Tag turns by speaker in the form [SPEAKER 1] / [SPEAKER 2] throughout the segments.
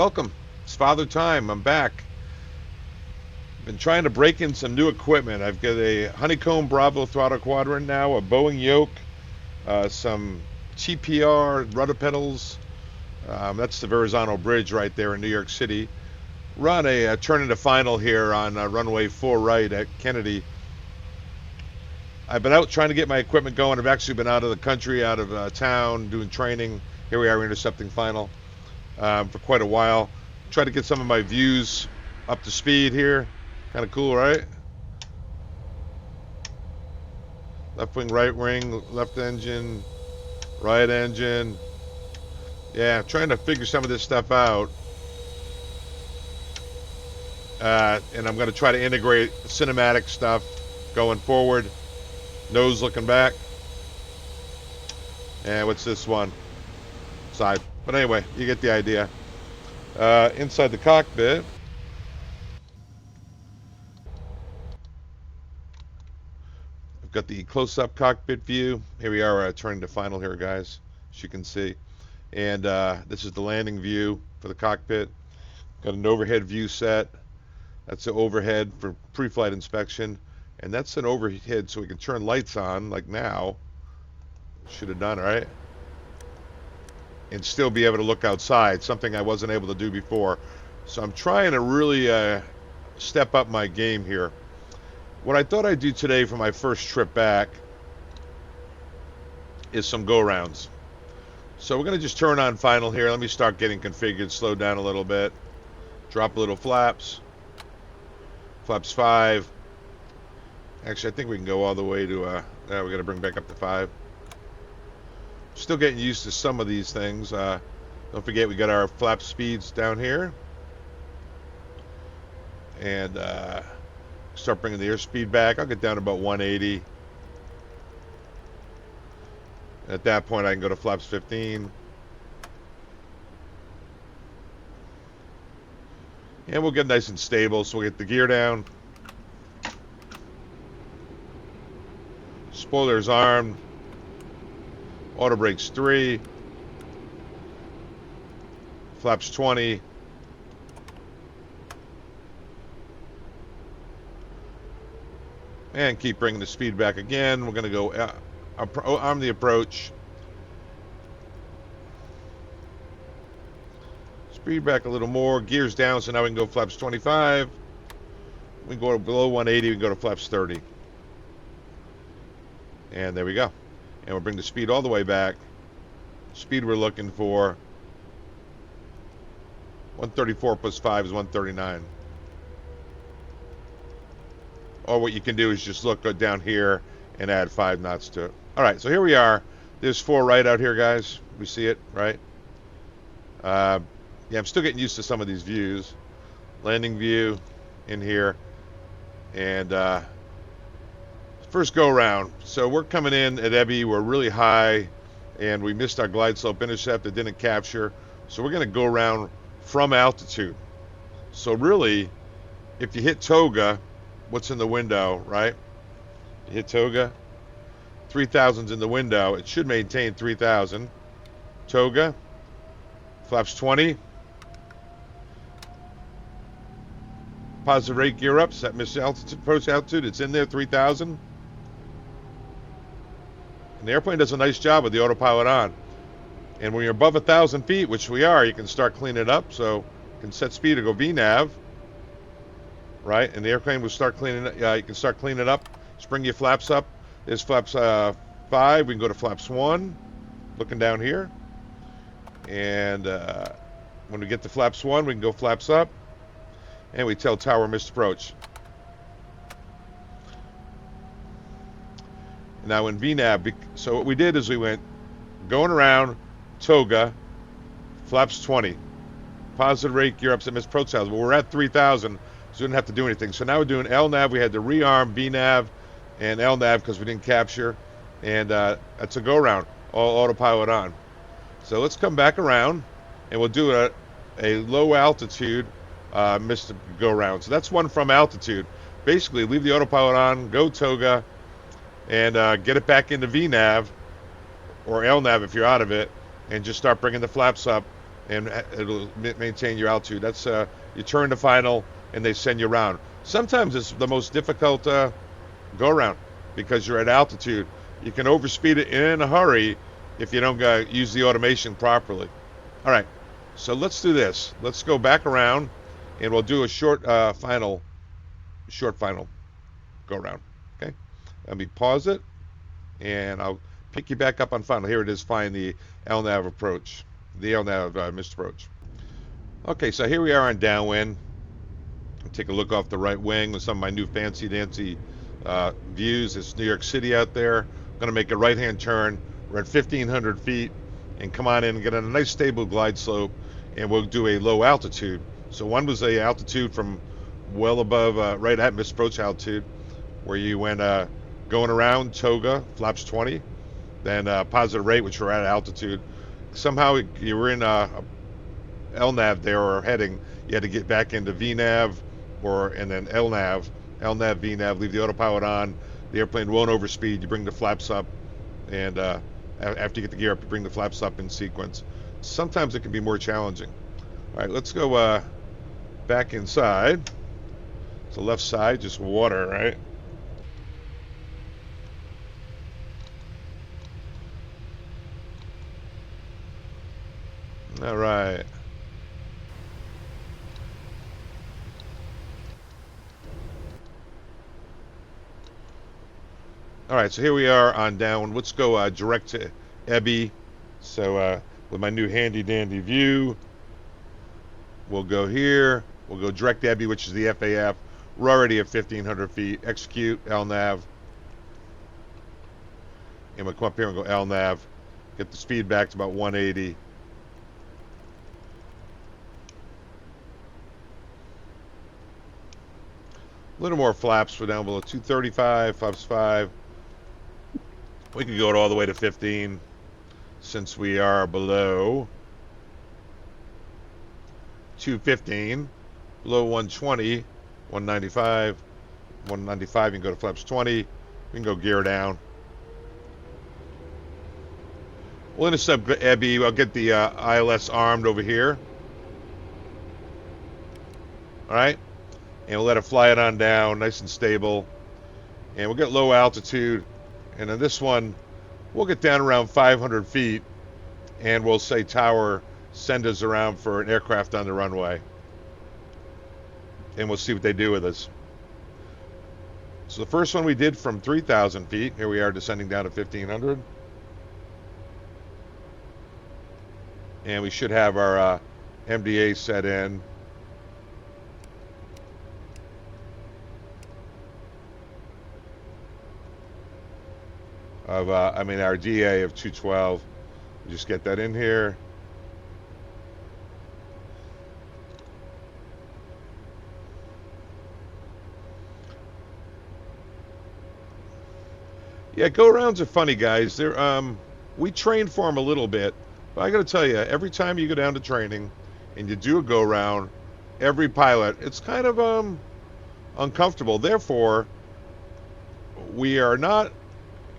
[SPEAKER 1] welcome. It's Father Time. I'm back. Been trying to break in some new equipment. I've got a Honeycomb Bravo throttle quadrant now, a Boeing yoke, some TPR rudder pedals. That's the Verrazano Bridge right there in New York City. Run a turn into final here on runway 4 right at Kennedy. I've been out trying to get my equipment going. I've actually been out of the country, out of town, doing training. Here we are intercepting final for quite a while. Try to get some of my views up to speed here. Kind of cool, right? Left wing, right wing, left engine, right engine. Yeah, trying to figure some of this stuff out. And I'm going to try to integrate cinematic stuff going forward. Nose looking back. And what's this one? Side. But anyway, you get the idea. Inside the cockpit. I've got the close-up cockpit view. Here we are turning to final here, guys, as you can see. And this is the landing view for the cockpit. Got an overhead view set. That's the overhead for pre-flight inspection. And that's an overhead so we can turn lights on, like now. Should have done, right? And still be able to look outside, something I wasn't able to do before. So I'm trying to really step up my game here. What I thought I'd do today for my first trip back is some go-rounds. So we're going to just turn on final here. Let me start getting configured, slow down a little bit. Drop a little flaps. Flaps 5. Actually, I think we can go all the way to, we're going to bring back up to 5. Still getting used to some of these things. Don't forget we got our flap speeds down here. And start bringing the airspeed back. I'll get down to about 180. At that point, I can go to flaps 15. And we'll get nice and stable. So we'll get the gear down. Spoilers armed. Auto brakes 3. Flaps 20. And keep bringing the speed back again. We're going to go arm the approach. Speed back a little more. Gears down, so now we can go flaps 25. We can go below 180. We can go to flaps 30. And there we go. And we'll bring the speed all the way back. Speed we're looking for. 134 plus 5 is 139. Or what you can do is just go down here and add 5 knots to it. All right, so here we are. There's 4 right out here, guys. We see it, right? Yeah, I'm still getting used to some of these views. Landing view in here. And first go around. So we're coming in at Ebby. We're really high, and we missed our glide slope intercept. It didn't capture. So we're going to go around from altitude. So really, if you hit Toga, what's in the window, right? You hit Toga, 3,000's in the window. It should maintain 3,000. Toga, flaps 20. Positive rate gear ups. That missed altitude, approach altitude. It's in there, 3,000. And the airplane does a nice job with the autopilot on. And when you're above 1,000 feet, which we are, you can start cleaning it up. So you can set speed to go VNAV. Right, and the airplane will start cleaning it. You can start cleaning it up. Spring your flaps up. There's flaps 5. We can go to flaps 1. Looking down here. And when we get to flaps 1, we can go flaps up. And we tell tower missed approach. Now in VNAV, so what we did is we went going around Toga, flaps 20. Positive rate gear ups at missed approach altitude. Well, we're at 3,000. So we didn't have to do anything. So now we're doing LNAV. We had to rearm VNAV and LNAV because we didn't capture. And that's a go-round, all autopilot on. So let's come back around, and we'll do a low-altitude missed go-round. So that's one from altitude. Basically, leave the autopilot on, go Toga, and get it back into VNAV, or LNAV if you're out of it, and just start bringing the flaps up and it'll maintain your altitude. That's you turn the final, and they send you around. Sometimes it's the most difficult go around because you're at altitude. You can overspeed it in a hurry if you don't use the automation properly. All right, so let's do this. Let's go back around, and we'll do a short final go around. Okay, let me pause it, and I'll pick you back up on final. Here it is. Find the LNAV approach, the LNAV missed approach. Okay, so here we are on downwind. Take a look off the right wing with some of my new fancy dancy views. It's New York City out there. I'm going to make a right-hand turn. We're at 1,500 feet, and come on in and get on a nice stable glide slope, and we'll do a low altitude. So one was a altitude from well above, right at missed approach altitude, where you went going around toga, flaps 20, then positive rate, which we're at altitude. Somehow you were in LNAV there, or heading. You had to get back into VNAV, and then LNAV, VNAV, leave the autopilot on. The airplane won't overspeed. You bring the flaps up, and after you get the gear up, you bring the flaps up in sequence. Sometimes it can be more challenging. All right, let's go back inside. So left side, just water, right? All right. All right, so here we are on down. Let's go direct to Ebby. So with my new handy dandy view, we'll go here. We'll go direct to Ebby, which is the FAF. We're already at 1,500 feet. Execute LNAV. And we'll come up here and go LNAV. Get the speed back to about 180. A little more flaps for down below 235, flaps 5. We could go all the way to 15 since we are below 215, below 120, 195, 195. You can go to flaps 20. We can go gear down. We'll intercept Ebby. I'll get the ILS armed over here. All right. And we'll let it fly it on down, nice and stable. And we'll get low altitude. And on this one, we'll get down around 500 feet, and we'll say tower, send us around for an aircraft on the runway. And we'll see what they do with us. So the first one we did from 3,000 feet. Here we are descending down to 1,500. And we should have our MDA set in. Our DA of 212. Just get that in here. Yeah, go-arounds are funny, guys. We train for them a little bit, but I got to tell you, every time you go down to training and you do a go-around, every pilot, it's kind of uncomfortable. Therefore, we are not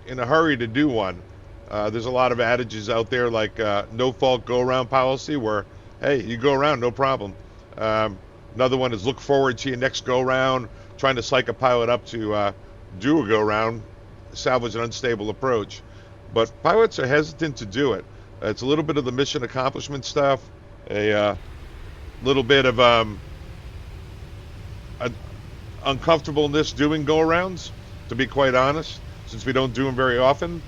[SPEAKER 1] in a hurry to do one. There's a lot of adages out there like no fault go around policy where, hey, you go around, no problem. Another one is look forward to your next go round, trying to psych a pilot up to do a go round, salvage an unstable approach. But pilots are hesitant to do it. It's a little bit of the mission accomplishment stuff, a little bit of uncomfortableness doing go arounds, to be quite honest. Since we don't do them very often,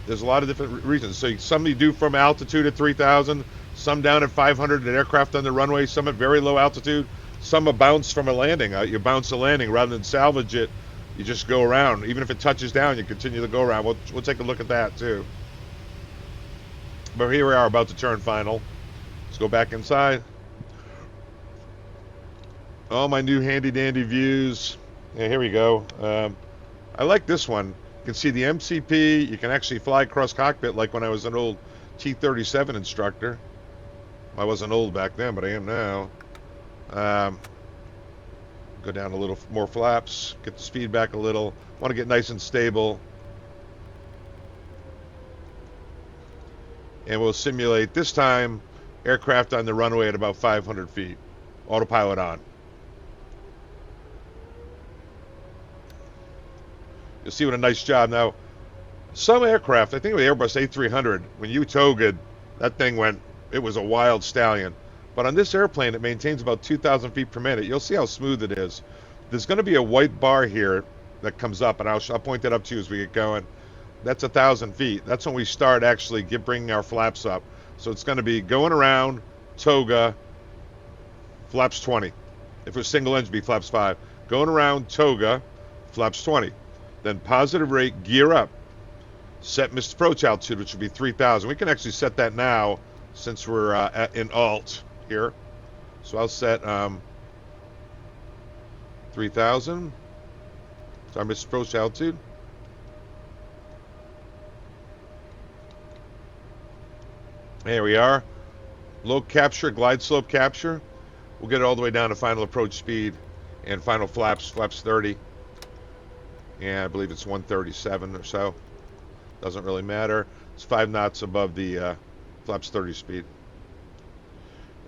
[SPEAKER 1] there's a lot of different reasons. So some you do from altitude at 3,000, some down at 500, an aircraft on the runway, some at very low altitude, some a bounce from a landing. You bounce a landing rather than salvage it. You just go around. Even if it touches down, you continue to go around. We'll take a look at that too. But here we are about to turn final. Let's go back inside. All my new handy dandy views. Yeah, here we go. I like this one. You can see the MCP. You can actually fly across cockpit like when I was an old T-37 instructor. I wasn't old back then, but I am now. Go down a little more flaps. Get the speed back a little. Want to get nice and stable. and we'll simulate this time aircraft on the runway at about 500 feet. Autopilot on. You'll see what a nice job. Now, some aircraft, I think with the Airbus A300, when you towed, that thing went, it was a wild stallion. But on this airplane, it maintains about 2,000 feet per minute. You'll see how smooth it is. There's going to be a white bar here that comes up, and I'll point that up to you as we get going. That's 1,000 feet. That's when we start actually bringing our flaps up. So it's going to be going around, toga, flaps 20. If it was single engine, it'd be flaps 5. Going around, toga, flaps 20. Then positive rate, gear up. Set missed approach altitude, which would be 3,000. We can actually set that now since we're in alt here. So I'll set 3,000. It's our missed approach altitude. There we are. Low capture, glide slope capture. We'll get it all the way down to final approach speed and final flaps 30. And I believe it's 137 or so. Doesn't really matter. It's 5 knots above the flaps 30 speed.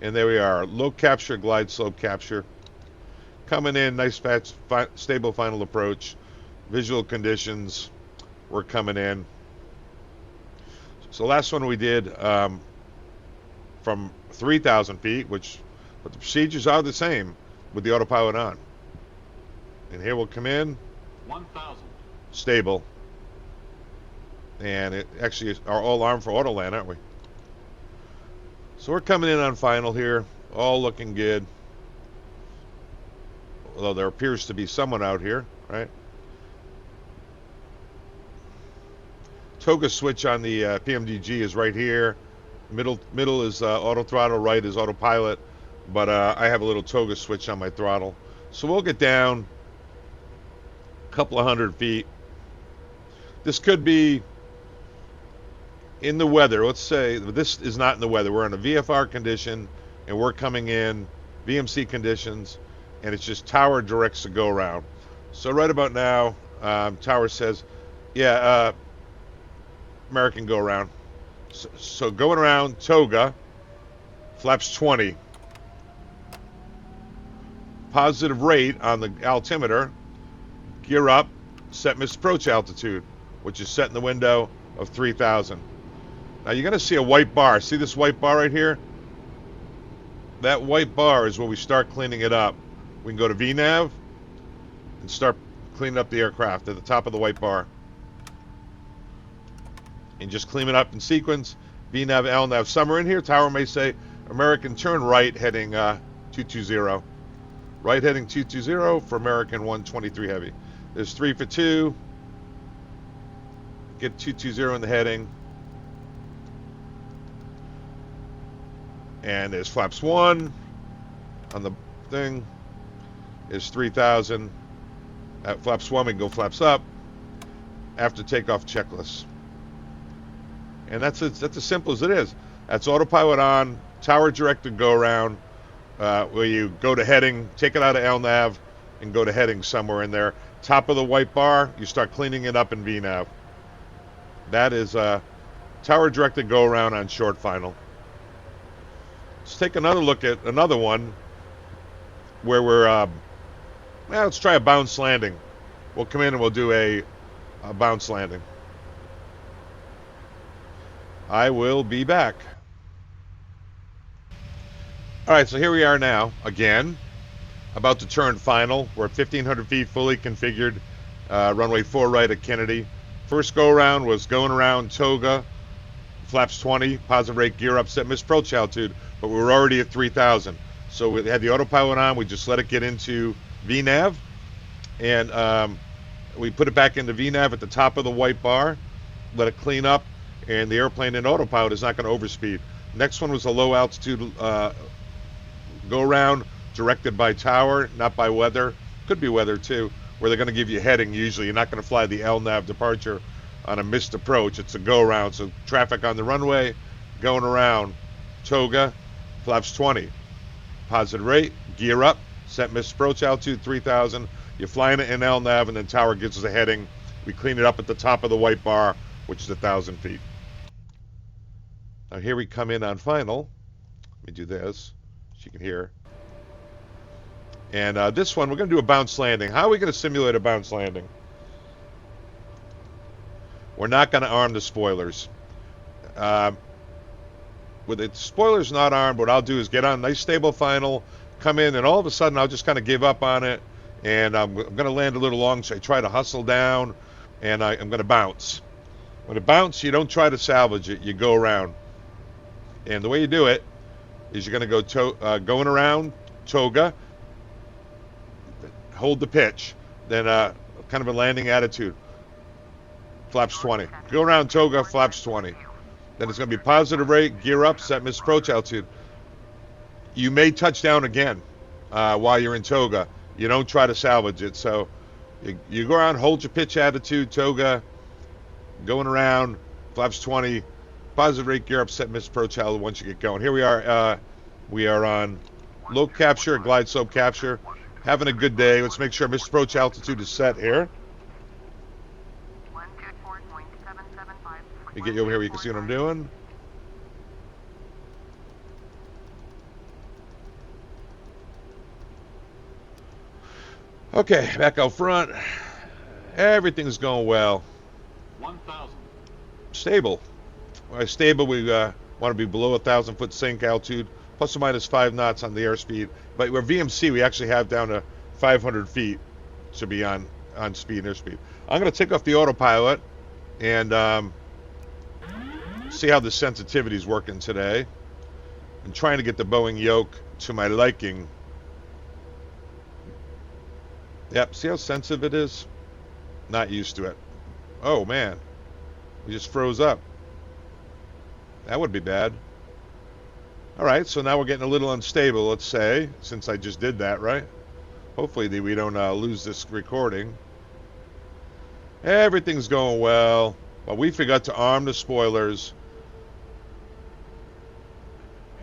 [SPEAKER 1] And there we are. Low capture, glide slope capture. Coming in, nice, fast, stable final approach. Visual conditions. We're coming in. So the last one we did from 3,000 feet, but the procedures are the same with the autopilot on. And here we'll come in.
[SPEAKER 2] 1,000.
[SPEAKER 1] Stable. And it actually is our all armed for autoland, aren't we? So we're coming in on final here. All looking good. Although there appears to be someone out here, right? Toga switch on the PMDG is right here. Middle is auto throttle, right is autopilot. But I have a little toga switch on my throttle. So we'll get down a couple of 100 feet. This could be in the weather. Let's say this is not in the weather. We're in a VFR condition and we're coming in VMC conditions, and it's just tower directs to go around. So right about now, tower says, yeah, American go around. So going around, toga, flaps 20. Positive rate on the altimeter, gear up, set missed approach altitude, which is set in the window of 3,000. Now you're going to see a white bar. See this white bar right here? That white bar is where we start cleaning it up. We can go to VNAV and start cleaning up the aircraft at the top of the white bar. And just clean it up in sequence. VNAV, LNAV. Somewhere in here, tower may say, American turn right heading 220. Right heading 220 for American 123 heavy. There's 3 for 2. Get 220 in the heading. And there's flaps 1 on the thing. Is 3,000. At flaps 1, we can go flaps up. After takeoff checklist. And that's as simple as it is. That's autopilot on, tower directed go around, where you go to heading, take it out of LNAV, and go to heading somewhere in there. Top of the white bar, you start cleaning it up in VNAV. That is tower directed go around on short final. Let's take another look at another one where we're, let's try a bounce landing. We'll come in and we'll do a bounce landing. I will be back. All right, so here we are now, again, about to turn final. We're at 1,500 feet, fully configured, runway 4 right at Kennedy. First go-around was going around toga, flaps 20, positive rate, gear up, set missed approach altitude, but we were already at 3,000. So we had the autopilot on, we just let it get into VNAV, and we put it back into VNAV at the top of the white bar, let it clean up, and the airplane in autopilot is not going to overspeed. Next one was a low altitude go around directed by tower, not by weather. Could be weather too, where they're going to give you heading usually. You're not going to fly the LNAV departure on a missed approach. It's a go around. So traffic on the runway, going around, toga, flaps 20. Positive rate, gear up, set missed approach altitude 3,000. You're flying it in LNAV, and then tower gives us a heading. We clean it up at the top of the white bar, which is 1,000 feet. Now here we come in on final. Let me do this so you can hear. And this one, we're going to do a bounce landing. How are we going to simulate a bounce landing? We're not going to arm the spoilers. With the spoilers not armed, what I'll do is get on a nice stable final, come in, and all of a sudden I'll just kind of give up on it, and I'm going to land a little long, so I try to hustle down, and I'm going to bounce. When it bounce, you don't try to salvage it, you go around. And the way you do it is you're going to go going around toga, hold the pitch, then kind of a landing attitude, flaps 20. Go around toga, flaps 20. Then it's going to be positive rate, gear up, set miss approach altitude. You may touch down again while you're in toga. You don't try to salvage it. So you go around, hold your pitch attitude, toga, going around, flaps 20, positive rate, gear up, set miss approach altitude once you get going. Here we are on low capture, glide slope capture. Having a good day. Let's make sure miss approach altitude is set here. Let me get you over here where you can see what I'm doing. Okay, back out front. Everything's going well.
[SPEAKER 2] 1,000.
[SPEAKER 1] Stable. Stable, we want to be below 1,000-foot sink altitude, plus or minus 5 knots on the airspeed. But we're VMC, we actually have down to 500 feet to be on speed and airspeed. I'm going to take off the autopilot and see how the sensitivity is working today. I'm trying to get the Boeing yoke to my liking. Yep, see how sensitive it is? Not used to it. Oh man, we just froze up. That would be bad. Alright, so now we're getting a little unstable, let's say, since I just did that, right? Hopefully we don't lose this recording. Everything's going well, but we forgot to arm the spoilers.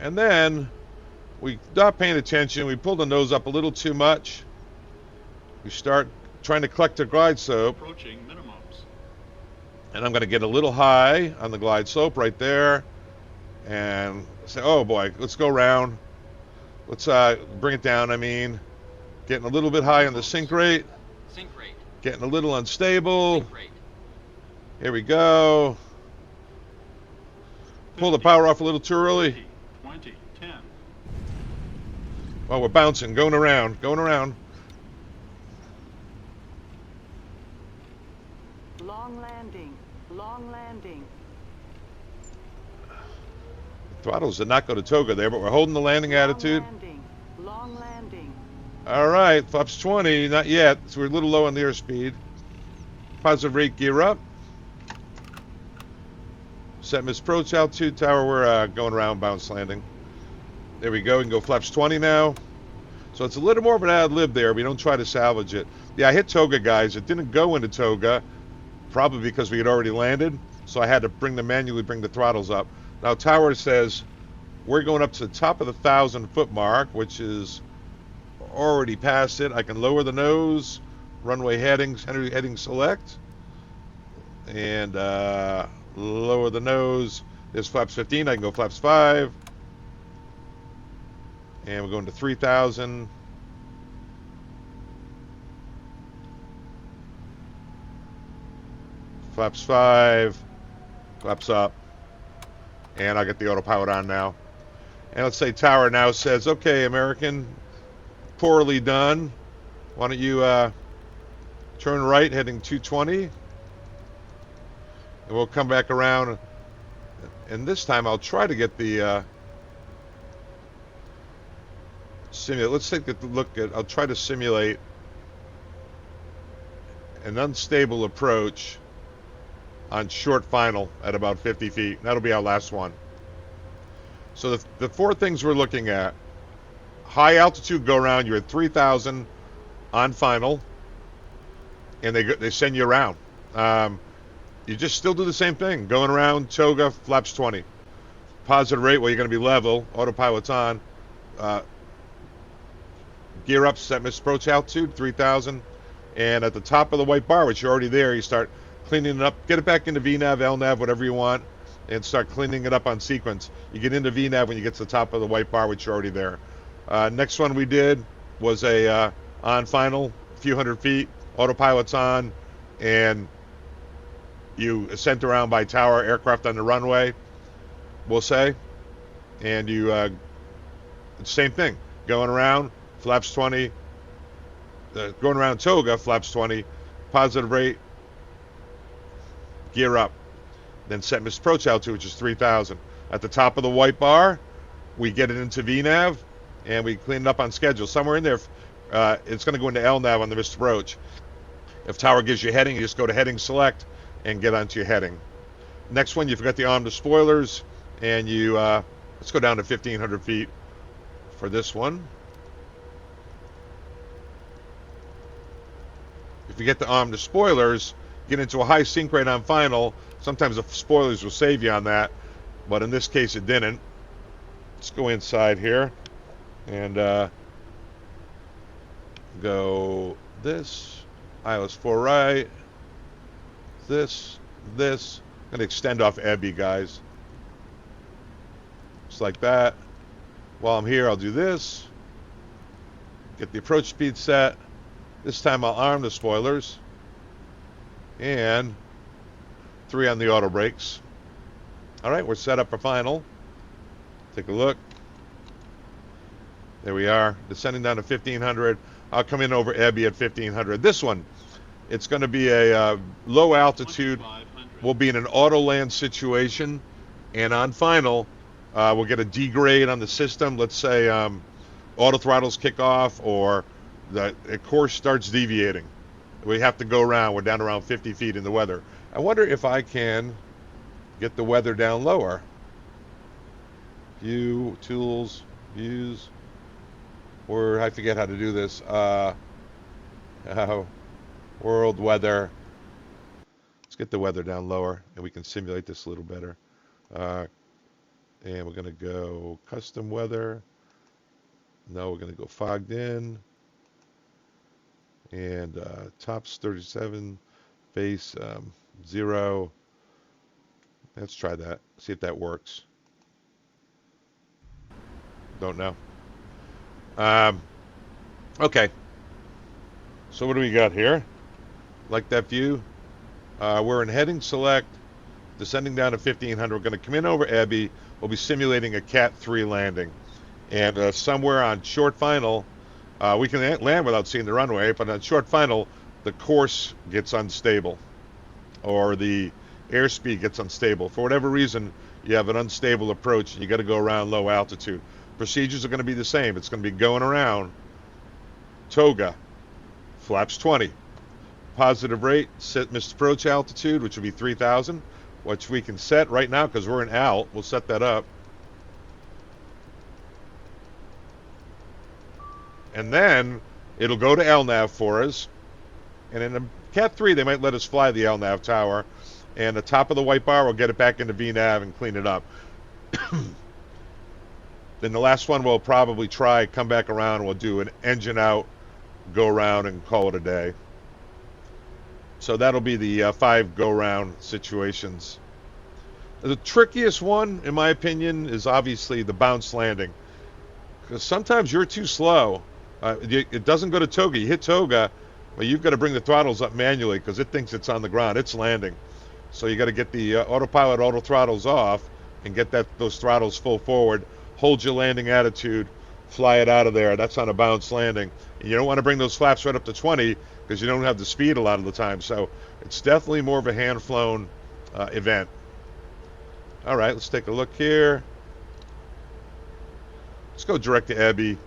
[SPEAKER 1] And then we stopped paying attention. We pulled the nose up a little too much. We start trying to collect the glide slope.
[SPEAKER 2] Approaching minimums.
[SPEAKER 1] And I'm going to get a little high on the glide slope right there. And say, oh boy, let's go around. Let's bring it down, I mean. Getting a little bit high on the sink rate.
[SPEAKER 2] Sink rate.
[SPEAKER 1] Getting a little unstable.
[SPEAKER 2] Sink rate.
[SPEAKER 1] Here we go. Pull the power off a little too early.
[SPEAKER 2] 20, 10.
[SPEAKER 1] Oh, we're bouncing, going around, going around.
[SPEAKER 3] Long landing, long landing.
[SPEAKER 1] Throttles did not go to toga there, but we're holding the landing attitude.
[SPEAKER 3] Long landing.
[SPEAKER 1] All right, flaps 20, not yet, so we're a little low on the airspeed. Positive rate, gear up. Set miss approach altitude, tower, we're going around, bounce landing. There we go, we can go flaps 20 now. So it's a little more of an ad lib there, we don't try to salvage it. Yeah, I hit toga, guys, it didn't go into toga, probably because we had already landed, so I had to manually bring the throttles up. Now tower says we're going up to the top of the 1,000-foot mark, which is already past it. I can lower the nose, runway headings, heading select, and lower the nose. There's flaps 15, I can go flaps 5, and we're going to 3,000. Flaps 5, flaps up, and I'll get the autopilot on now. And let's say tower now says, okay, American, poorly done. Why don't you turn right, heading 220, and we'll come back around. And this time I'll try to get the simulate. Let's take a look at. I'll try to simulate an unstable approach on short final at about 50 feet. That'll be our last one. So the four things we're looking at: high altitude go around. You're at 3,000 on final, and they send you around. You just still do the same thing, going around toga, flaps 20. Positive rate, well, you're going to be level. Autopilot's on. Gear up, set miss approach altitude, 3,000. And at the top of the white bar, which you're already there, you start cleaning it up. Get it back into VNAV, LNAV, whatever you want. and start cleaning it up on sequence. You get into VNAV when you get to the top of the white bar, which you're already there. Next one we did was a on final, a few hundred feet, autopilot's on, and you ascent around by tower, aircraft on the runway, we'll say, and you, same thing, going around, flaps 20, going around toga, flaps 20, positive rate, gear up, then set missed approach altitude, which is 3,000. At the top of the white bar, we get it into VNAV, and we clean it up on schedule. Somewhere in there, it's going to go into LNAV on the missed approach. If tower gives you heading, you just go to heading select and get onto your heading. Next one, you forgot the arm to spoilers, and you, let's go down to 1,500 feet for this one. If you get the arm to spoilers, get into a high sync rate on final. Sometimes the spoilers will save you on that, but in this case it didn't. Let's go inside here and go this, ILS 4 right, this. I'm going to extend off Ebby, guys. Just like that. While I'm here, I'll do this. Get the approach speed set. This time I'll arm the spoilers. And 3 on the auto brakes. Alright, we're set up for final. Take a look. There we are. Descending down to 1,500. I'll come in over Ebby at 1,500. This one, it's going to be a low altitude. We'll be in an autoland situation. And on final, we'll get a degrade on the system. Let's say auto throttles kick off or the course starts deviating. We have to go around. We're down around 50 feet in the weather. I wonder if I can get the weather down lower. View, tools, views. Or I forget how to do this. World weather. Let's get the weather down lower and we can simulate this a little better. And we're going to go custom weather. No, we're going to go fogged in. And tops 37, base 0. Let's try that. See if that works. Don't know. Okay. So what do we got here? Like that view? We're in heading select, descending down to 1,500. We're going to come in over Ebby. We'll be simulating a Cat 3 landing. And somewhere on short final, we can land without seeing the runway, but on short final, the course gets unstable. Or the airspeed gets unstable. For whatever reason, you have an unstable approach and you got to go around low altitude. Procedures are going to be the same. It's going to be going around toga, flaps 20. Positive rate, set missed approach altitude, which will be 3,000, which we can set right now because we're in alt. We'll set that up. And then it'll go to LNAV for us. And in a Cat 3, they might let us fly the LNAV tower. And the top of the white bar, we'll get it back into VNAV and clean it up. Then the last one we'll probably try, come back around, we'll do an engine out, go around, and call it a day. So that'll be the 5 go-round situations. The trickiest one, in my opinion, is obviously the bounce landing. Because sometimes you're too slow. It doesn't go to toga. You hit toga, but you've got to bring the throttles up manually because it thinks it's on the ground. It's landing. So you got to get the autopilot auto throttles off and get those throttles full forward. Hold your landing attitude, fly it out of there. That's on a bounce landing. And you don't want to bring those flaps right up to 20 because you don't have the speed a lot of the time. So it's definitely more of a hand-flown event. All right, let's take a look here. Let's go direct to Ebby.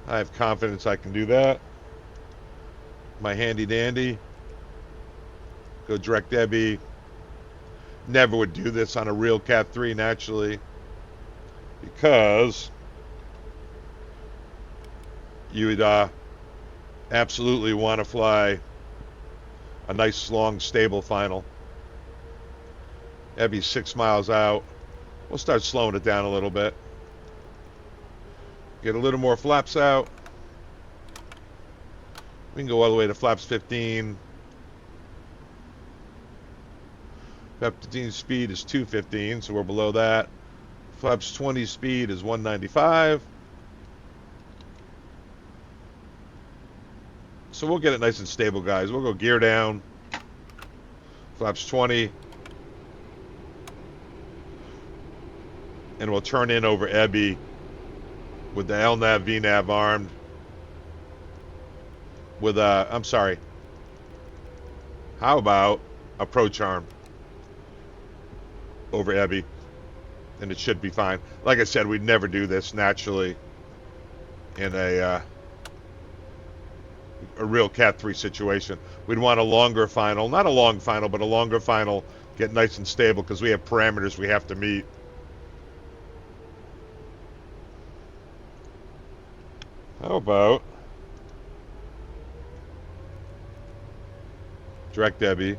[SPEAKER 1] I have confidence I can do that. My handy dandy. Go direct Ebby. Never would do this on a real Cat 3 naturally because you would absolutely want to fly a nice long stable final. Ebby's 6 miles out. We'll start slowing it down a little bit. Get a little more flaps out. We can go all the way to flaps 15. 15 speed is 215, so we're below that. Flaps 20 speed is 195. So we'll get it nice and stable, guys. We'll go gear down. Flaps 20. And we'll turn in over Ebby with the LNAV, VNAV armed. With I'm sorry. How about approach arm over Ebby? And it should be fine. Like I said, we'd never do this naturally in a real Cat 3 situation. We'd want a longer final. Not a long final, but a longer final. Get nice and stable because we have parameters we have to meet. How about direct Ebby?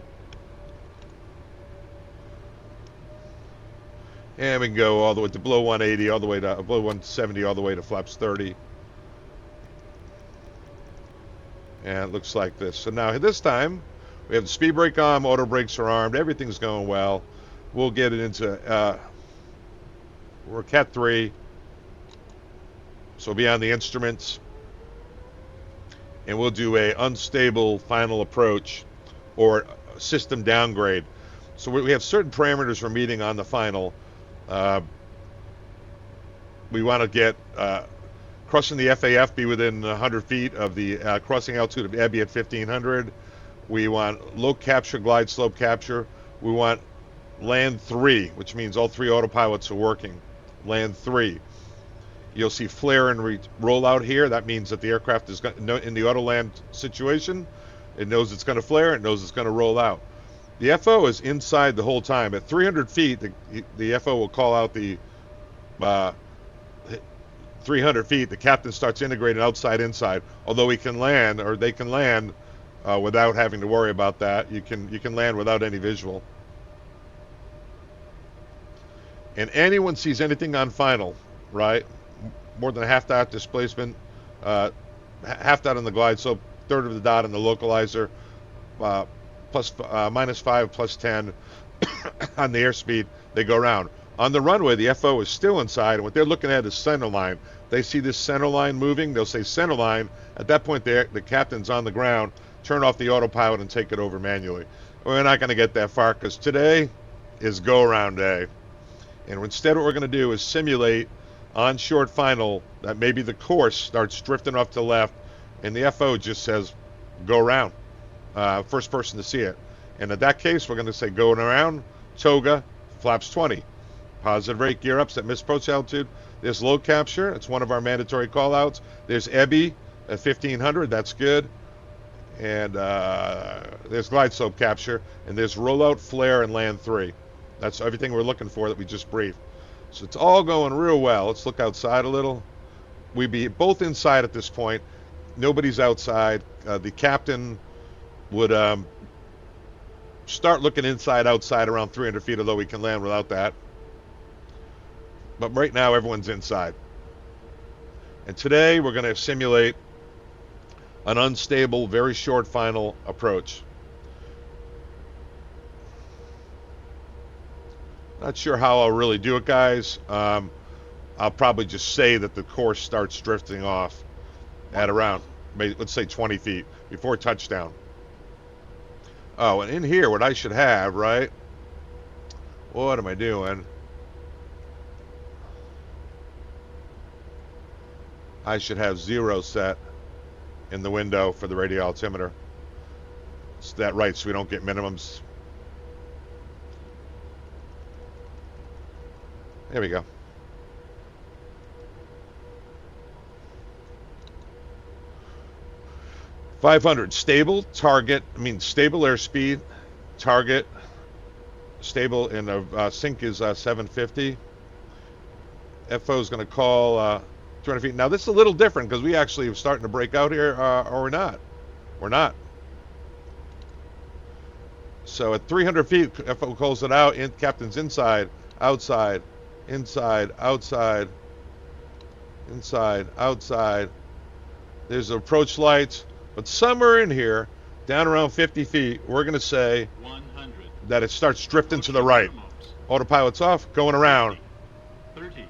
[SPEAKER 1] And we can go all the way to below 180, all the way to below 170, all the way to flaps 30. And it looks like this. So now this time, we have the speed brake on, auto brakes are armed, everything's going well. We'll get it into, we're Cat 3. So we'll be on the instruments. And we'll do a unstable final approach or system downgrade. So we have certain parameters we're meeting on the final. We want to get crossing the FAF be within 100 feet of the crossing altitude of Ebby at 1500. We want low capture, glide slope capture. We want land 3, which means all 3 autopilots are working. Land 3. You'll see flare and rollout here. That means that the aircraft is in the autoland situation. It knows it's going to flare. It knows it's going to roll out. The FO is inside the whole time. At 300 feet, the FO will call out the 300 feet. The captain starts integrating outside, inside. Although he can land, or they can land without having to worry about that. You can land without any visual. And anyone sees anything on final, right? More than a half dot displacement, half dot on the glide slope, third of the dot on the localizer, plus -5, +10 on the airspeed, they go around. On the runway, the FO is still inside, and what they're looking at is center line. They see this center line moving, they'll say center line. At that point, the captain's on the ground, turn off the autopilot and take it over manually. We're not going to get that far because today is go-around day. And instead what we're going to do is simulate on short final that maybe the course starts drifting off to the left and the FO just says go around. First person to see it. And in that case, we're going to say going around, toga, flaps 20. Positive rate gear ups at missed approach altitude. There's low capture. It's one of our mandatory callouts. There's Ebby at 1500. That's good. And there's glide slope capture. And there's rollout, flare, and land 3. That's everything we're looking for that we just briefed. So it's all going real well. Let's look outside a little. We'd be both inside at this point. Nobody's outside. The captain would start looking inside, outside around 300 feet, although we can land without that. But right now, everyone's inside. And today, we're going to simulate an unstable, very short final approach. Not sure how I'll really do it, guys. I'll probably just say that the course starts drifting off at around, let's say 20 feet before touchdown. Oh, and in here, what I should have, right? What am I doing? I should have 0 set in the window for the radio altimeter. It's that right, so we don't get minimums. There we go. $500 stable target. I mean stable airspeed, target stable, and the sync is 750. FO is going to call 200 feet. Now this is a little different because we actually are starting to break out here, or we're not. We're not. So at 300 feet, FO calls it out. Captain's inside, outside, inside, outside, inside, outside. There's approach lights, but somewhere in here, down around 50 feet, we're going to say
[SPEAKER 2] 100.
[SPEAKER 1] that it starts drifting to the
[SPEAKER 2] Approaching
[SPEAKER 1] right.
[SPEAKER 2] minimums.
[SPEAKER 1] Autopilot's off, going around.
[SPEAKER 2] 30.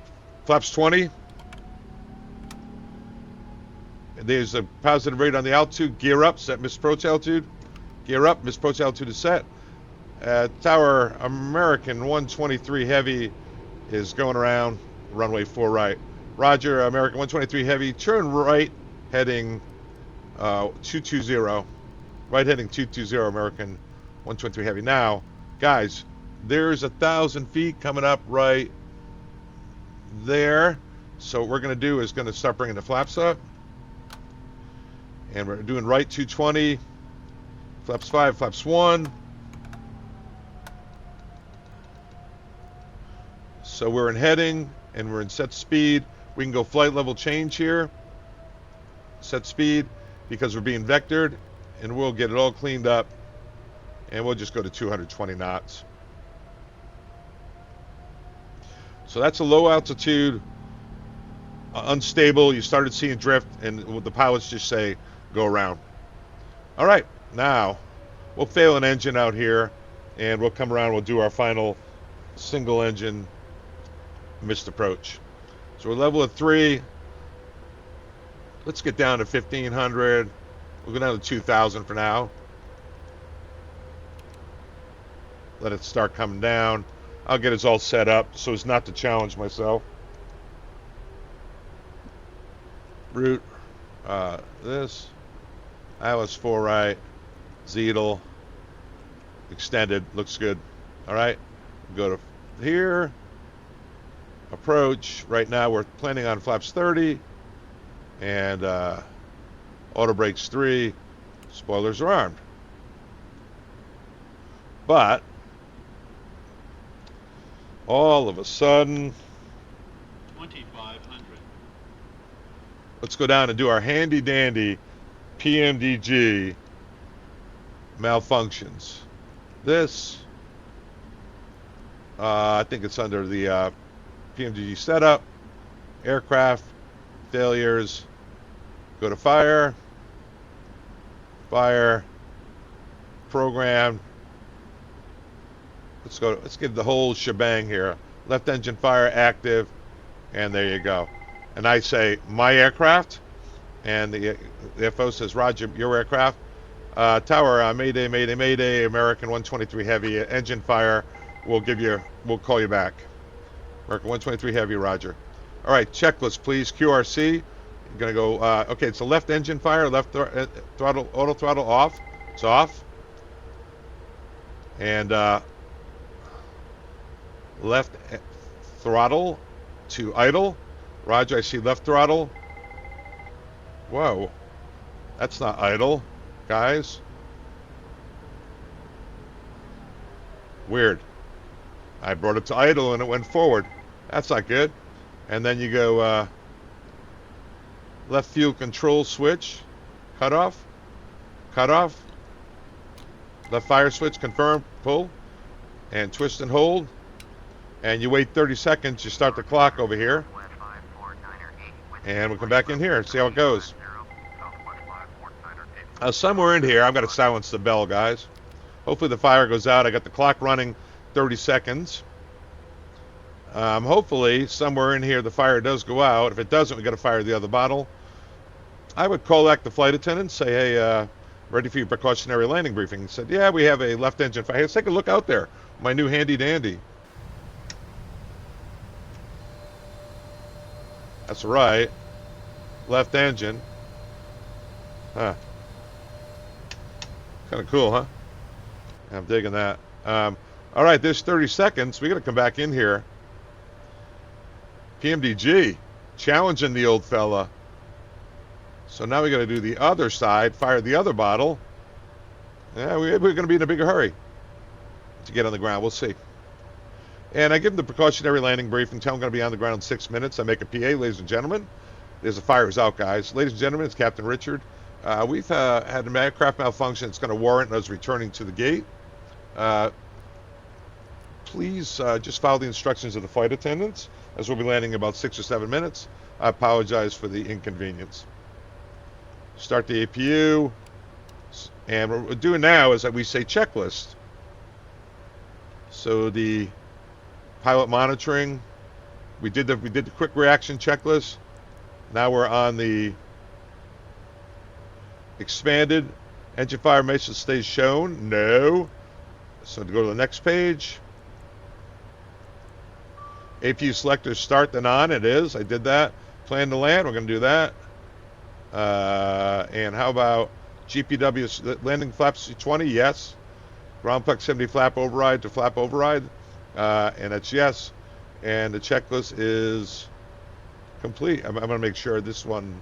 [SPEAKER 1] Flaps 20. There's a positive rate on the altitude. Gear up, set misapproach altitude. Gear up, misapproach altitude is set. Tower American 123 Heavy is going around. Runway 4 right. Roger, American 123 Heavy. Turn right, heading 220. Right heading 220, American 123 Heavy. Now, guys, there's 1,000 feet coming up right there. So what we're going to do is going to start bringing the flaps up. And we're doing right 220, flaps 5, flaps 1. So we're in heading and we're in set speed. We can go flight level change here. Set speed because we're being vectored, and we'll get it all cleaned up. And we'll just go to 220 knots. So that's a low altitude, unstable. You started seeing drift, and the pilots just say, go around. All right, now we'll fail an engine out here, and we'll come around. We'll do our final single engine missed approach. So we're level at 3. Let's get down to 1,500. We'll go down to 2,000 for now. Let it start coming down. I'll get it all set up so as not to challenge myself. Route, this, ILS 4 right, Zeetle, extended, looks good. All right, go to here, approach. Right now we're planning on flaps 30 and auto brakes 3. Spoilers are armed. But all of a sudden,
[SPEAKER 2] 2,500.
[SPEAKER 1] let's go down and do our handy dandy PMDG malfunctions. This, I think it's under the PMDG setup, aircraft, failures, go to fire, program. Let's get the whole shebang here. Left engine fire active, and there you go. And I say, my aircraft, and the FO says, Roger, your aircraft. Tower, Mayday, Mayday, Mayday, American 123 Heavy, engine fire. We'll call you back. American 123 Heavy, Roger. All right, checklist, please. QRC. You're gonna go, okay, it's a left engine fire, left throttle, auto throttle off. It's off. And left throttle to idle. Roger, I see left throttle. Whoa, that's not idle, guys. Weird. I brought it to idle and it went forward. That's not good. And then you go left fuel control switch, cut off, left fire switch, confirm, pull, and twist and hold. And you wait 30 seconds, you start the clock over here. And we'll come back in here and see how it goes. Somewhere in here, I've got to silence the bell, guys. Hopefully the fire goes out. I got the clock running 30 seconds. Hopefully somewhere in here the fire does go out. If it doesn't, we got to fire the other bottle. I would call back the flight attendant, say, hey, ready for your precautionary landing briefing. He said, yeah, we have a left engine fire. Hey, let's take a look out there. My new handy dandy. That's right. Left engine. Huh. Kind of cool, huh? I'm digging that. All right, there's 30 seconds. We got to come back in here. PMDG, challenging the old fella. So now we got to do the other side, fire the other bottle. Yeah, we're going to be in a bigger hurry to get on the ground. We'll see. And I give them the precautionary landing briefing. Tell them I'm going to be on the ground in 6 minutes. I make a PA, ladies and gentlemen. There's a fires out, guys. Ladies and gentlemen, it's Captain Richard. We've had an aircraft malfunction. It's going to warrant us returning to the gate. Please just follow the instructions of the flight attendants, as we'll be landing in about 6 or 7 minutes. I apologize for the inconvenience. Start the APU. And what we're doing now is that we say checklist. So the pilot monitoring, we did the quick reaction checklist. Now we're on the expanded. Engine fire information stays shown. No. So to go to the next page. APU selector start then on. It is. I did that. Plan to land. We're going to do that. And how about GPW landing flaps 20? Yes. Ground proximity flap override to flap override. And that's yes. And the checklist is complete. I'm going to make sure this one.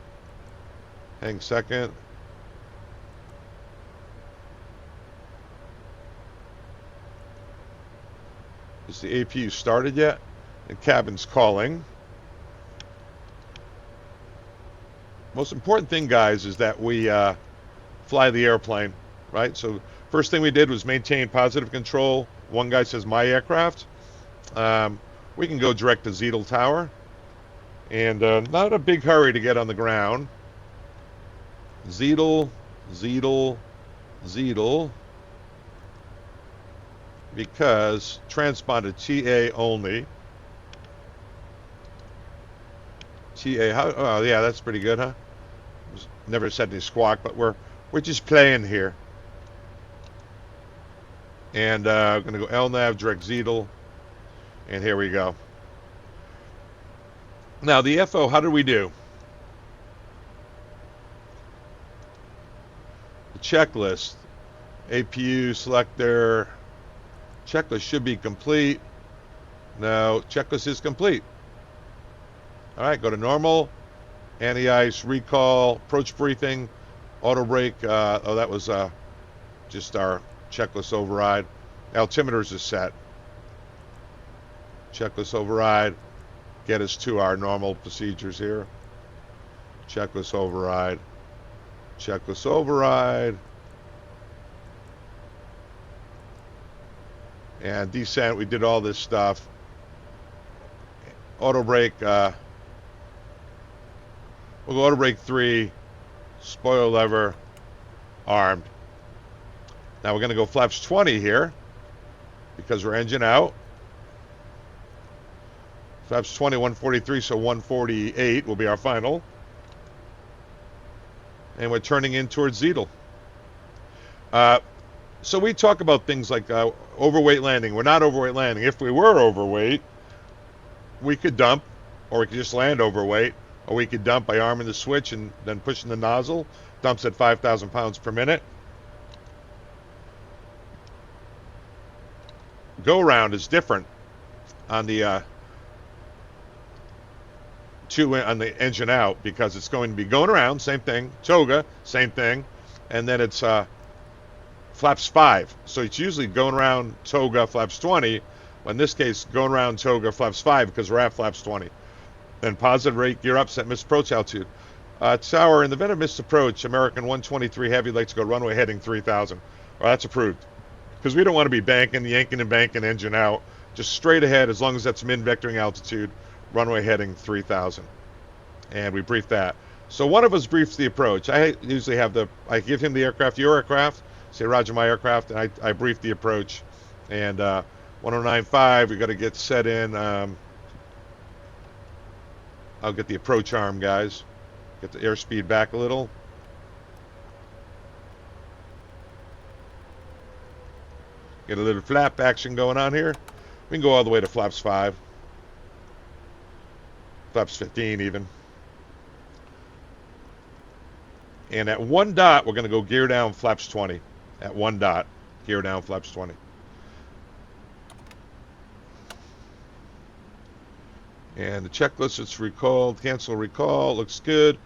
[SPEAKER 1] Hang second. Is the APU started yet? The cabin's calling. Most important thing, guys, is that we fly the airplane, right? So first thing we did was maintain positive control. One guy says my aircraft. We can go direct to Zeetel Tower. And not a big hurry to get on the ground. Zeetel, Zeetel, Zeetel. Because transponder TA only. TA, oh yeah, that's pretty good, huh? Never said any squawk, but we're just playing here. And I'm gonna go LNAV direct Zeetel, and here we go. Now the FO, how did we do? The checklist, APU selector, checklist should be complete. No, checklist is complete. All right, go to normal, anti-ice, recall, approach briefing, auto brake. Oh, that was just our checklist override. Altimeters is set. Checklist override. Get us to our normal procedures here. Checklist override. Checklist override. And descent, we did all this stuff. Auto brake. We'll go auto brake 3, spoiler lever, armed. Now we're going to go flaps 20 here because we're engine out. Flaps 20, 143, so 148 will be our final. And we're turning in towards Zeetel. So we talk about things like overweight landing. We're not overweight landing. If we were overweight, we could dump, or we could just land overweight. Or we could dump by arming the switch and then pushing the nozzle. Dumps at 5,000 pounds per minute. Go around is different on the on the engine out because it's going to be going around, same thing. Toga, same thing, and then it's flaps 5. So it's usually going around toga flaps 20. But in this case, going around toga flaps 5 because we're at flaps 20. Then positive rate, gear up, set missed approach altitude. Tower, in the event of missed approach, American 123 Heavy likes to go runway heading 3000. Well, that's approved. Because we don't want to be banking, yanking and banking engine out. Just straight ahead, as long as that's min vectoring altitude, runway heading 3000. And we brief that. So one of us briefs the approach. I usually have I give him the aircraft, your aircraft, say Roger, my aircraft, and I brief the approach. And 1095, we got to get set in. I'll get the approach arm, guys. Get the airspeed back a little. Get a little flap action going on here. We can go all the way to flaps 5. Flaps 15 even. And at 1 dot, we're going to go gear down flaps 20. At 1 dot, gear down flaps 20. And the checklist, it's recalled, cancel recall, looks good.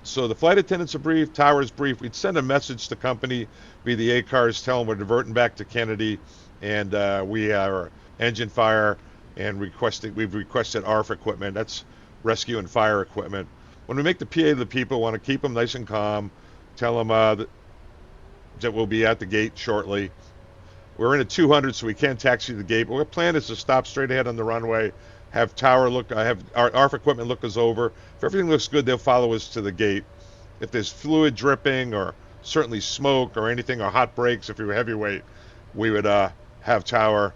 [SPEAKER 1] So the flight attendants are briefed, tower's briefed. We'd send a message to company via the ACARS, tell them we're diverting back to Kennedy, and we are engine fire, and we've requested ARF equipment. That's rescue and fire equipment. When we make the PA to the people, want to keep them nice and calm, tell them that we'll be at the gate shortly. We're in a 200, so we can't taxi the gate, but our plan is to stop straight ahead on the runway, have tower look, have our ARF equipment look us over. If everything looks good, they'll follow us to the gate. If there's fluid dripping or certainly smoke or anything or hot brakes, if we were heavyweight, we would have tower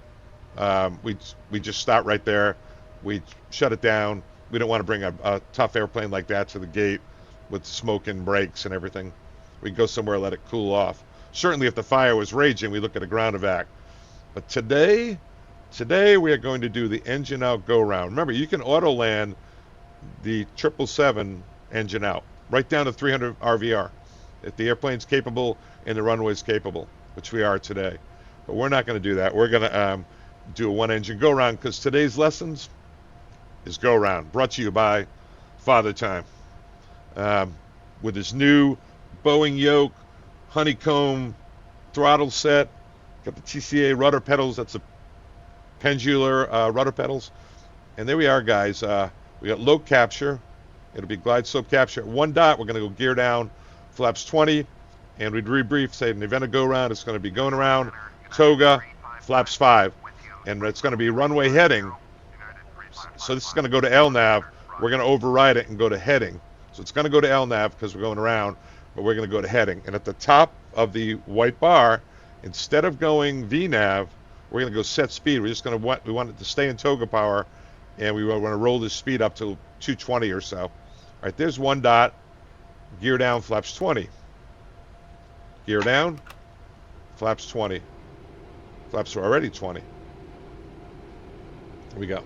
[SPEAKER 1] We just stop right there. We shut it down. We don't want to bring a tough airplane like that to the gate with smoke and brakes and everything. We go somewhere, let it cool off. Certainly, if the fire was raging, we look at a ground evac. But today we are going to do the engine out go round. Remember, you can auto land the 777 engine out, right down to 300 RVR, if the airplane's capable and the runway's capable, which we are today. But we're not going to do that. We're going to do a one engine go round because today's lessons is go round, brought to you by Father Time. With his new Boeing yoke, honeycomb throttle set, got the TCA rudder pedals. That's the pendular rudder pedals. And there we are, guys. We got low capture. It'll be glide slope capture. At 1 dot, we're going to go gear down, flaps 20, and we'd rebrief, say, in the event of go round, it's going to be going around, toga, flaps 5. And it's going to be runway heading. So this is going to go to LNAV. We're going to override it and go to heading. So it's going to go to LNAV because we're going around, but we're going to go to heading. And at the top of the white bar, instead of going VNAV, we're going to go set speed. We're just going to we want it to stay in toga power, and we want to roll this speed up to 220 or so. All right, there's 1 dot. Gear down, flaps 20. Gear down, flaps 20. Flaps are already 20. Here we go.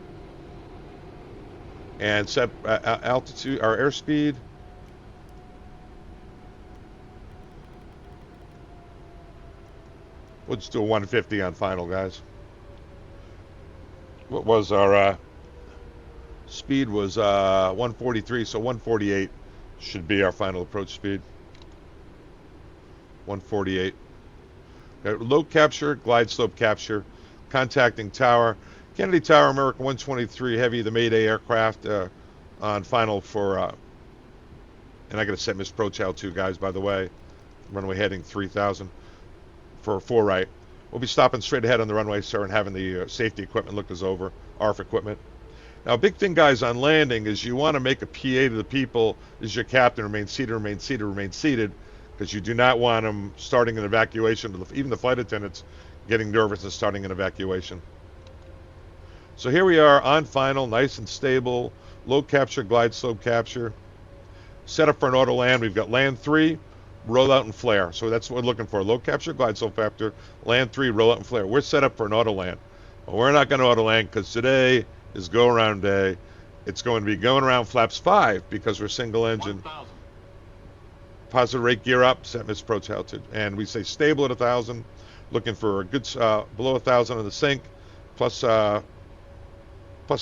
[SPEAKER 1] And set altitude, our airspeed. We'll just do a 150 on final, guys. What was our speed? Was 143, so 148 should be our final approach speed. 148. Low capture, glide slope capture, contacting tower. Kennedy Tower, American 123 Heavy, the Mayday aircraft on final for, and I got to set Miss Prochow too, guys, by the way. Runway heading 3000 for 4 right. We'll be stopping straight ahead on the runway, sir, and having the safety equipment look us over, ARF equipment. Now, a big thing, guys, on landing is you want to make a PA to the people. This is your captain, remain seated, remain seated, remain seated, because you do not want them starting an evacuation, even the flight attendants getting nervous and starting an evacuation. So here we are on final, nice and stable, low capture, glide slope capture. Set up for an auto land. We've got land 3, roll out and flare. So that's what we're looking for. Low capture, glide slope capture, land 3, roll out and flare. We're set up for an auto land. Well, we're not going to auto land because today is go around day. It's going to be going around flaps 5 because we're single engine.
[SPEAKER 2] 1,000.
[SPEAKER 1] Positive rate gear up, set Miss approach altitude. And we say stable at 1,000. Looking for a good below 1,000 on the sink, plus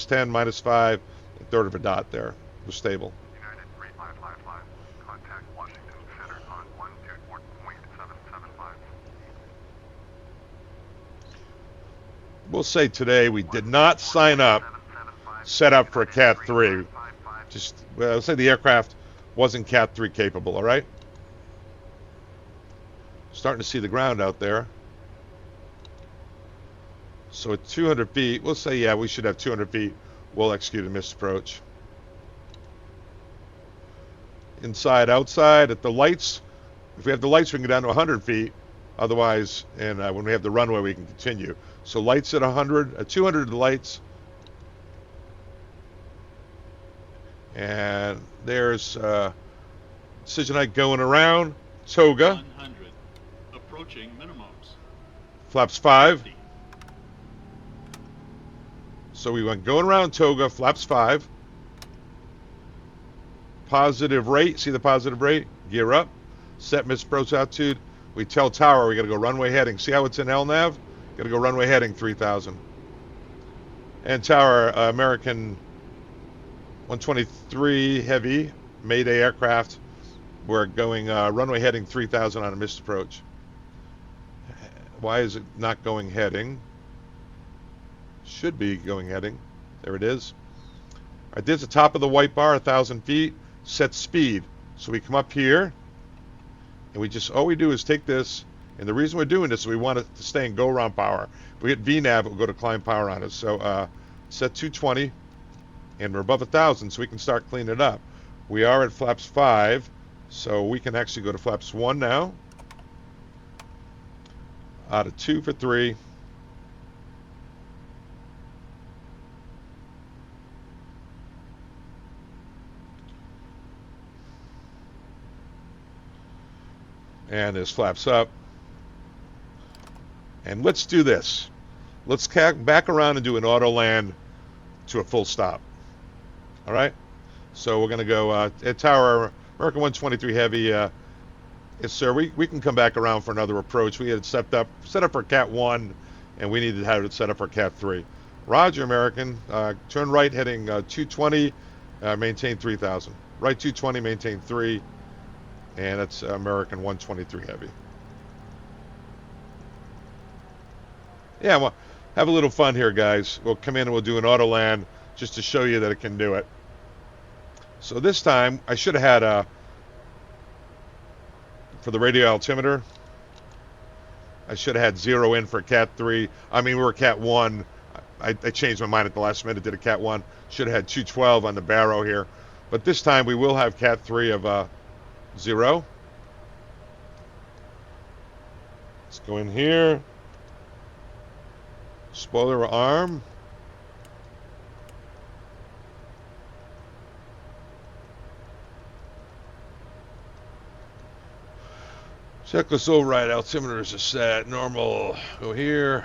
[SPEAKER 1] 10, minus 5, a third of a dot there. We're stable.
[SPEAKER 4] United 3555, contact Washington Center on 124.775.
[SPEAKER 1] We'll say today we did not sign up, set up for a Cat 3. Just, well, I'll say the aircraft wasn't Cat 3 capable, all right? Starting to see the ground out there. So at 200 feet, we'll say, yeah, we should have 200 feet. We'll execute a missed approach. Inside, outside, at the lights. If we have the lights, we can go down to 100 feet. Otherwise, and when we have the runway, we can continue. So lights at 100, at 200 the lights. And there's decision height going around. Toga.
[SPEAKER 2] 100. Approaching minimums.
[SPEAKER 1] Flaps 5.
[SPEAKER 2] 50.
[SPEAKER 1] So we went going around toga, flaps 5. Positive rate, see the positive rate? Gear up. Set Miss approach altitude. We tell tower we got to go runway heading. See how it's in LNAV? Got to go runway heading 3000. And tower, American 123 Heavy, Mayday aircraft. We're going runway heading 3000 on a missed approach. Why is it not going heading? Should be going heading. There it is. All right, there's the top of the white bar, 1,000 feet. Set speed. So we come up here, and we just, all we do is take this, and the reason we're doing this is we want it to stay in go-around power. If we hit VNAV, it will go to climb power on us. So set 220, and we're above 1,000, so we can start cleaning it up. We are at flaps 5, so we can actually go to flaps 1 now. Out of 2 for 3. And this flaps up. And let's do this. Let's back around and do an auto land to a full stop. All right? So we're going to go at Tower American 123 Heavy. Yes, sir. We can come back around for another approach. We had set up for Cat 1, and we needed to have it set up for Cat 3. Roger, American. Turn right heading 220, maintain 3,000. Right 220, maintain 3, and that's American 123 Heavy. Yeah, well, have a little fun here, guys. We'll come in and we'll do an auto land just to show you that it can do it. So this time, I should have had for the radio altimeter, I should have had 0 in for Cat 3. I mean, we were Cat 1. I changed my mind at the last minute, did a Cat 1. Should have had 212 on the barrow here. But this time, we will have Cat 3 of 0. Let's go in here. Spoiler arm. Checklist override, altimeters are set. Normal, go here.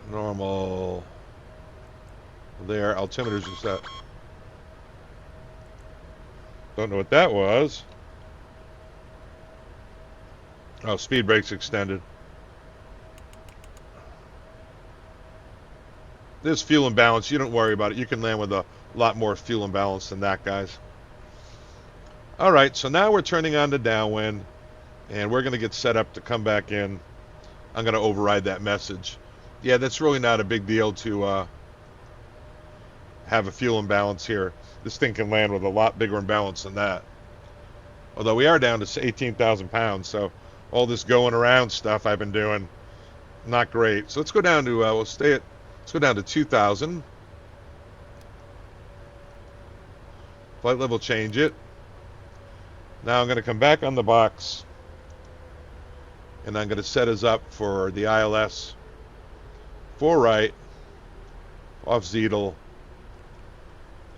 [SPEAKER 1] Normal. There, altimeters are set. Don't know what that was. Oh, speed brakes extended. This fuel and balance, you don't worry about it. You can land with a lot more fuel and balance than that, guys. All right, so now we're turning on the downwind, and we're going to get set up to come back in. I'm going to override that message. Yeah, that's really not a big deal to have a fuel imbalance here. This thing can land with a lot bigger imbalance than that. Although we are down to 18,000 pounds, so all this going around stuff I've been doing, not great. So let's go down to, let's go down to 2,000. Flight level, change it. Now I'm going to come back on the box, and I'm going to set us up for the ILS. 4 right, off Zeedle,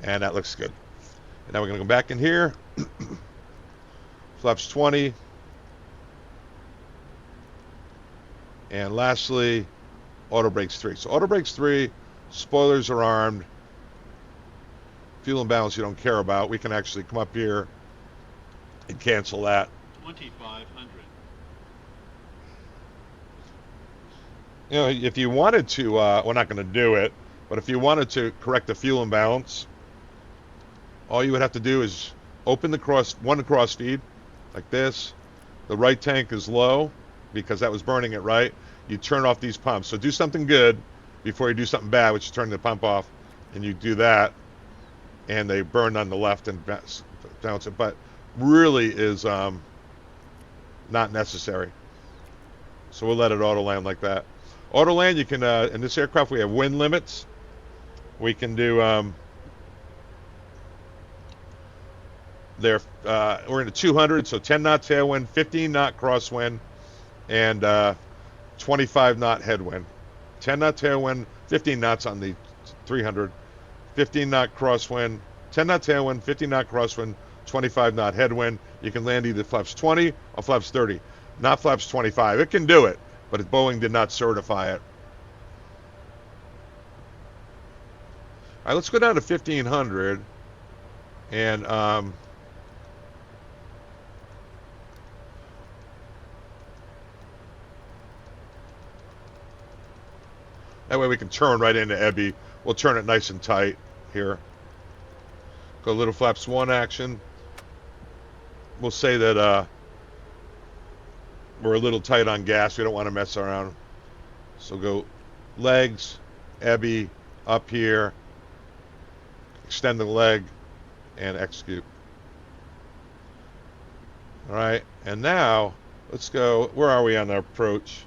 [SPEAKER 1] and that looks good. And now we're going to go back in here. Flaps 20. And lastly, auto brakes 3. So auto brakes 3, spoilers are armed. Fuel and balance you don't care about. We can actually come up here and cancel that.
[SPEAKER 2] 2,500.
[SPEAKER 1] You know, if you wanted to, we're not going to do it, but if you wanted to correct the fuel imbalance, all you would have to do is open the cross feed like this. The right tank is low because that was burning it right. You turn off these pumps. So do something good before you do something bad, which is turn the pump off, and you do that, and they burn on the left and bounce it. But really is not necessary. So we'll let it auto land like that. Auto land, you can in this aircraft we have wind limits. We can do we're in a 200, so 10 knot tailwind, 15 knot crosswind, and 25 knot headwind. 10 knot tailwind, 15 knots on the 300, 15 knot crosswind, 10 knot tailwind, 15 knot crosswind, 25 knot headwind. You can land either flaps 20 or flaps 30, not flaps 25. It can do it, but Boeing did not certify it. All right, let's go down to 1500, and that way we can turn right into Ebby. We'll turn it nice and tight here. Go little flaps 1 action. We'll say that we're a little tight on gas. We don't want to mess around. So go legs, Ebby, up here, extend the leg, and execute. All right, and now let's go. Where are we on our approach?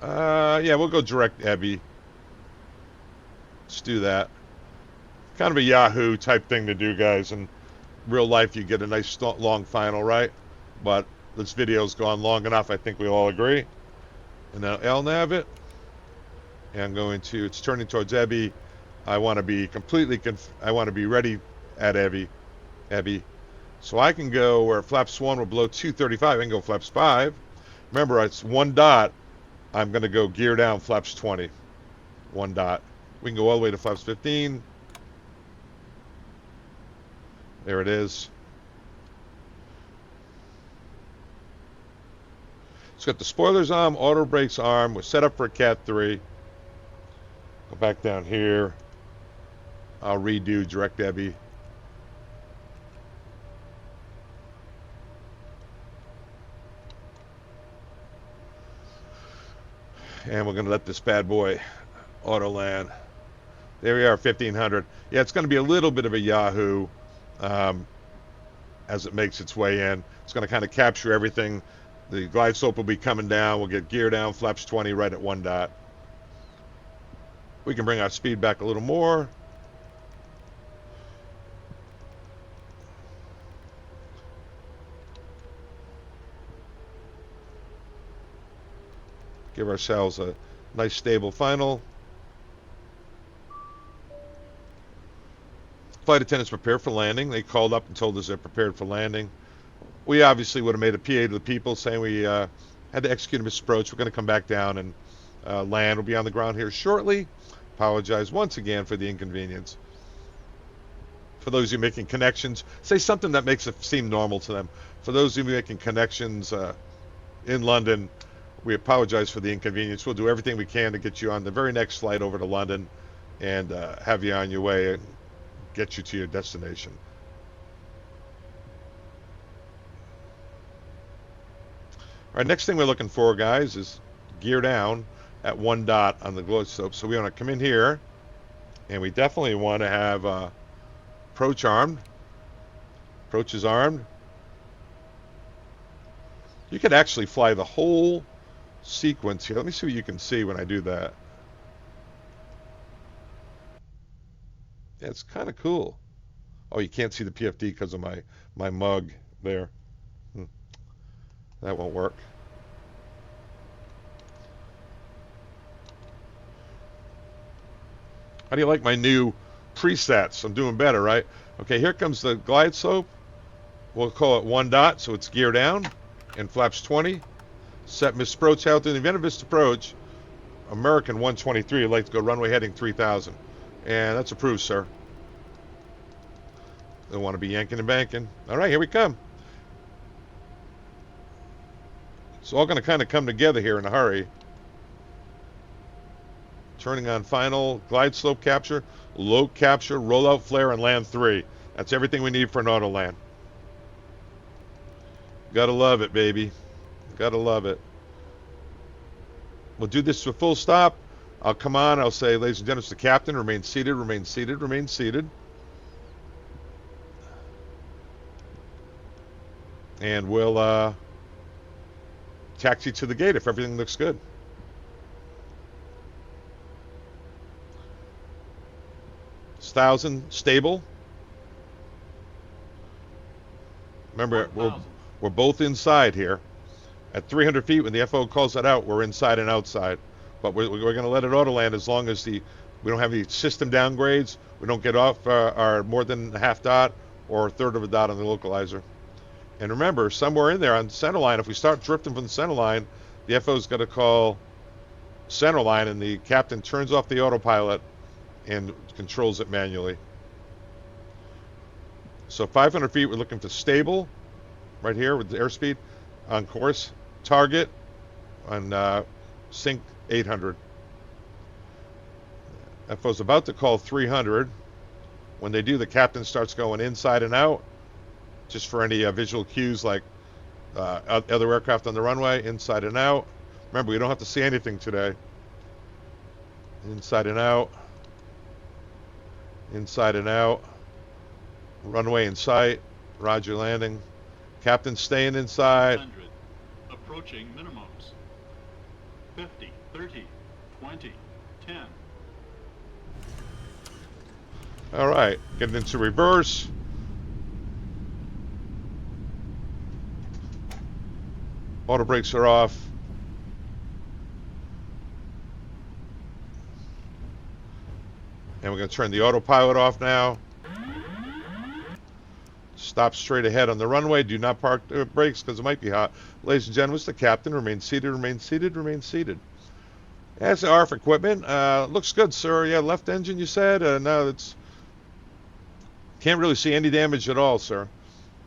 [SPEAKER 1] Yeah, we'll go direct Ebby. Let's do that. Kind of a Yahoo type thing to do, guys. In real life, you get a nice long final, right? But this video's gone long enough, I think we all agree. And now LNAV it. And I'm going to, it's turning towards Ebby. I want to be completely, I want to be ready at Ebby. So I can go where flaps 1 will below 235. I can go flaps 5. Remember, it's 1 dot. I'm going to go gear down flaps 20. 1 dot. We can go all the way to flaps 15. There it is. It's got the spoilers on, auto brakes arm. We're set up for a Cat 3. Go back down here. I'll redo direct Debbie. And we're going to let this bad boy auto land. There we are, 1500. Yeah, it's going to be a little bit of a Yahoo as it makes its way in. It's going to kind of capture everything. The glide slope will be coming down. We'll get gear down, flaps 20 right at 1 dot. We can bring our speed back a little more. Give ourselves a nice stable final. Flight attendants prepared for landing. They called up and told us they're prepared for landing. We obviously would have made a PA to the people saying we had to execute a misapproach. We're going to come back down and land. We'll be on the ground here shortly. Apologize once again for the inconvenience. For those of you making connections, say something that makes it seem normal to them. For those of you making connections in London, we apologize for the inconvenience. We'll do everything we can to get you on the very next flight over to London and have you on your way and get you to your destination. All right, next thing we're looking for, guys, is gear down at 1 dot on the glide slope. So we want to come in here, and we definitely want to have approach armed. Approach is armed. You could actually fly the whole sequence here. Let me see what you can see when I do that. Yeah, it's kind of cool. Oh, you can't see the PFD because of my mug there. That won't work. How do you like my new presets? I'm doing better, right? Okay, here comes the glide slope. We'll call it 1 dot, so it's gear down and flaps 20. Set misapproach out. In the event of misapproach, American 123 would like to go runway heading 3000. And that's approved, sir. Don't want to be yanking and banking. All right, here we come. It's all going to kind of come together here in a hurry. Turning on final, glide slope capture, low capture, rollout flare, and land 3. That's everything we need for an auto land. Gotta love it, baby. Gotta love it. We'll do this to a full stop. I'll come on. I'll say, ladies and gentlemen, it's the captain. Remain seated, remain seated, remain seated. And we'll taxi to the gate if everything looks good. It's 1,000 stable. Remember, we're both inside here. At 300 feet, when the FO calls that out, we're inside and outside. But we're going to let it auto land as long as we don't have any system downgrades. We don't get off our more than a half dot or a third of a dot on the localizer. And remember, somewhere in there on center line, if we start drifting from the center line, the FO's got to call center line, and the captain turns off the autopilot and controls it manually. So 500 feet, we're looking for stable right here with the airspeed on course. Target on sync 800. FO's about to call 300. When they do, the captain starts going inside and out, just for any visual cues like other aircraft on the runway, inside and out. Remember, we don't have to see anything today. Inside and out. Inside and out. Runway in sight. Roger landing. Captain staying inside.
[SPEAKER 2] 100. Approaching minimums. 50, 30, 20, 10.
[SPEAKER 1] All right, getting into reverse. Auto brakes are off. And we're going to turn the autopilot off now. Stop straight ahead on the runway. Do not park the brakes because it might be hot. Ladies and gentlemen, it's the captain. Remain seated, remain seated, remain seated. That's the RF equipment. Looks good, sir. Yeah, left engine, you said? No, it's... Can't really see any damage at all, sir.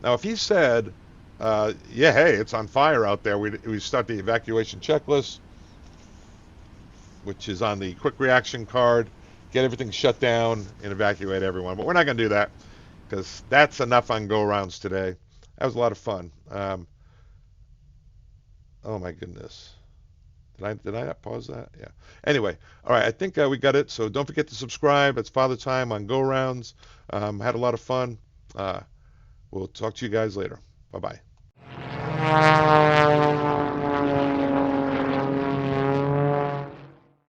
[SPEAKER 1] Now, if he said, yeah, hey, it's on fire out there, we start the evacuation checklist, which is on the quick reaction card, get everything shut down, and evacuate everyone. But we're not going to do that, because that's enough on go-rounds today. That was a lot of fun. Oh, my goodness. Did I not pause that? Yeah. Anyway, all right, I think we got it. So don't forget to subscribe. It's Father Time on go-rounds. Had a lot of fun. We'll talk to you guys later. Bye-bye.